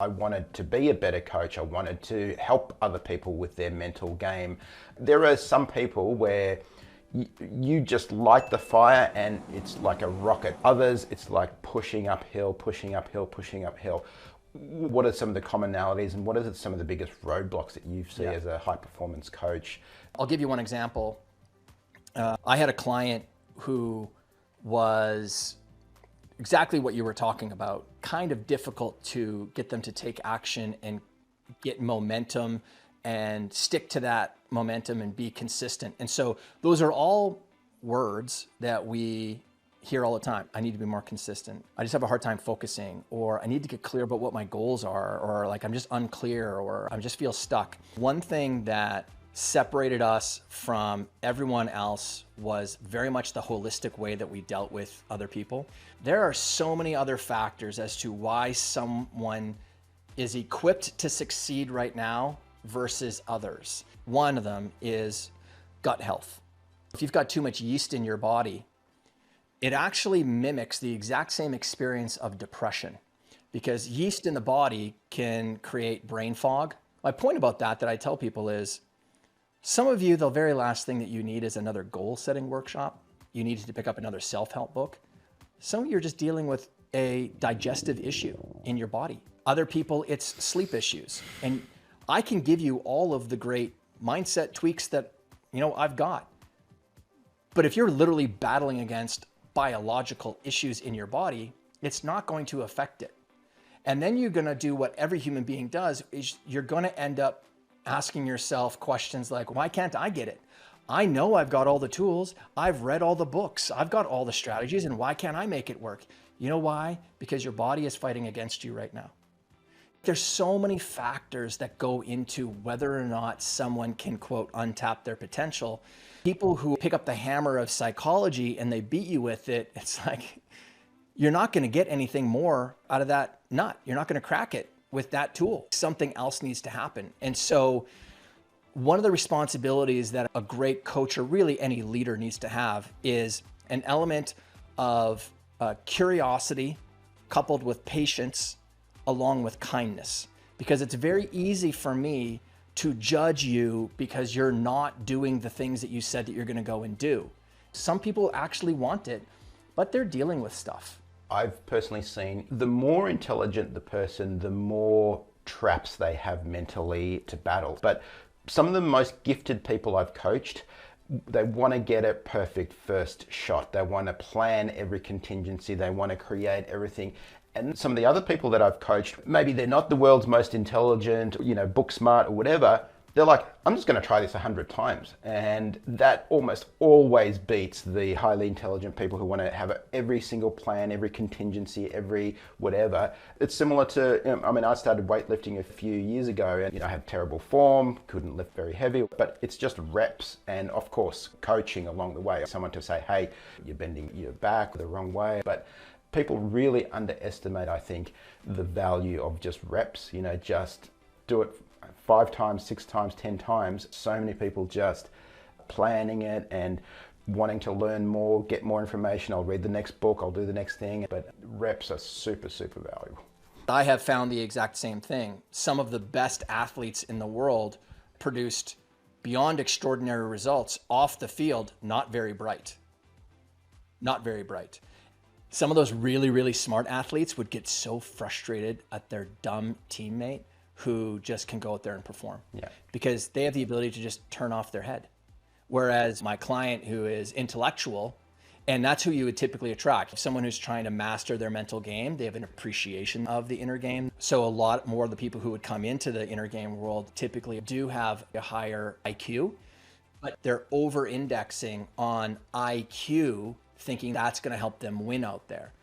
I wanted to be a better coach. I wanted to help other people with their mental game. There are some people where you just light the fire and it's like a rocket. Others, it's like pushing uphill, pushing uphill, pushing uphill. What are some of the commonalities and what are some of the biggest roadblocks that you see as a high performance coach? I'll give you one example. I had a client who was exactly what you were talking about, kind of difficult to get them to take action and get momentum and stick to that momentum and be consistent. And so those are all words that we hear all the time. I need to be more consistent. I just have a hard time focusing, or I need to get clear about what my goals are, or like I'm just unclear, or I just feel stuck. One thing that separated us from everyone else was very much the holistic way that we dealt with other people. There are so many other factors as to why someone is equipped to succeed right now versus others. One of them is gut health. If you've got too much yeast in your body, it actually mimics the exact same experience of depression, because yeast in the body can create brain fog. My point about that I tell people is, some of you, the very last thing that you need is another goal setting workshop. You need to pick up another self-help book. Some of you are just dealing with a digestive issue in your body. Other people, it's sleep issues. And I can give you all of the great mindset tweaks that, I've got. But if you're literally battling against biological issues in your body, it's not going to affect it. And then you're going to do what every human being does, is you're going to end up asking yourself questions like, why can't I get it? I know I've got all the tools. I've read all the books. I've got all the strategies, and why can't I make it work? You know why? Because your body is fighting against you right now. There's so many factors that go into whether or not someone can, quote, untap their potential. People who pick up the hammer of psychology and they beat you with it, it's like, you're not going to get anything more out of that nut. You're not going to crack it with that tool. Something else needs to happen. And so one of the responsibilities that a great coach, or really any leader, needs to have is an element of curiosity coupled with patience, along with kindness. Because it's very easy for me to judge you because you're not doing the things that you said that you're going to go and do. Some people actually want it, but they're dealing with stuff. I've personally seen the more intelligent the person, the more traps they have mentally to battle. But some of the most gifted people I've coached, they want to get it perfect first shot. They want to plan every contingency. They want to create everything. And some of the other people that I've coached, maybe they're not the world's most intelligent, book smart or whatever. They're like, I'm just going to try this 100 times. And that almost always beats the highly intelligent people who want to have every single plan, every contingency, every whatever. It's similar to, I started weightlifting a few years ago and, I had terrible form, couldn't lift very heavy, but it's just reps. And of course, coaching along the way. Someone to say, hey, you're bending your back the wrong way. But people really underestimate, I think, the value of just reps, just do it 5 times, 6 times, 10 times. So many people just planning it and wanting to learn more, get more information. I'll read the next book, I'll do the next thing, but reps are super, super valuable. I have found the exact same thing. Some of the best athletes in the world produced beyond extraordinary results off the field, not very bright. Not very bright. Some of those really, really smart athletes would get so frustrated at their dumb teammate who just can go out there and perform. Yeah. Because they have the ability to just turn off their head. Whereas my client who is intellectual, and that's who you would typically attract. Someone who's trying to master their mental game, they have an appreciation of the inner game. So a lot more of the people who would come into the inner game world typically do have a higher IQ, but they're over-indexing on IQ, thinking that's going to help them win out there.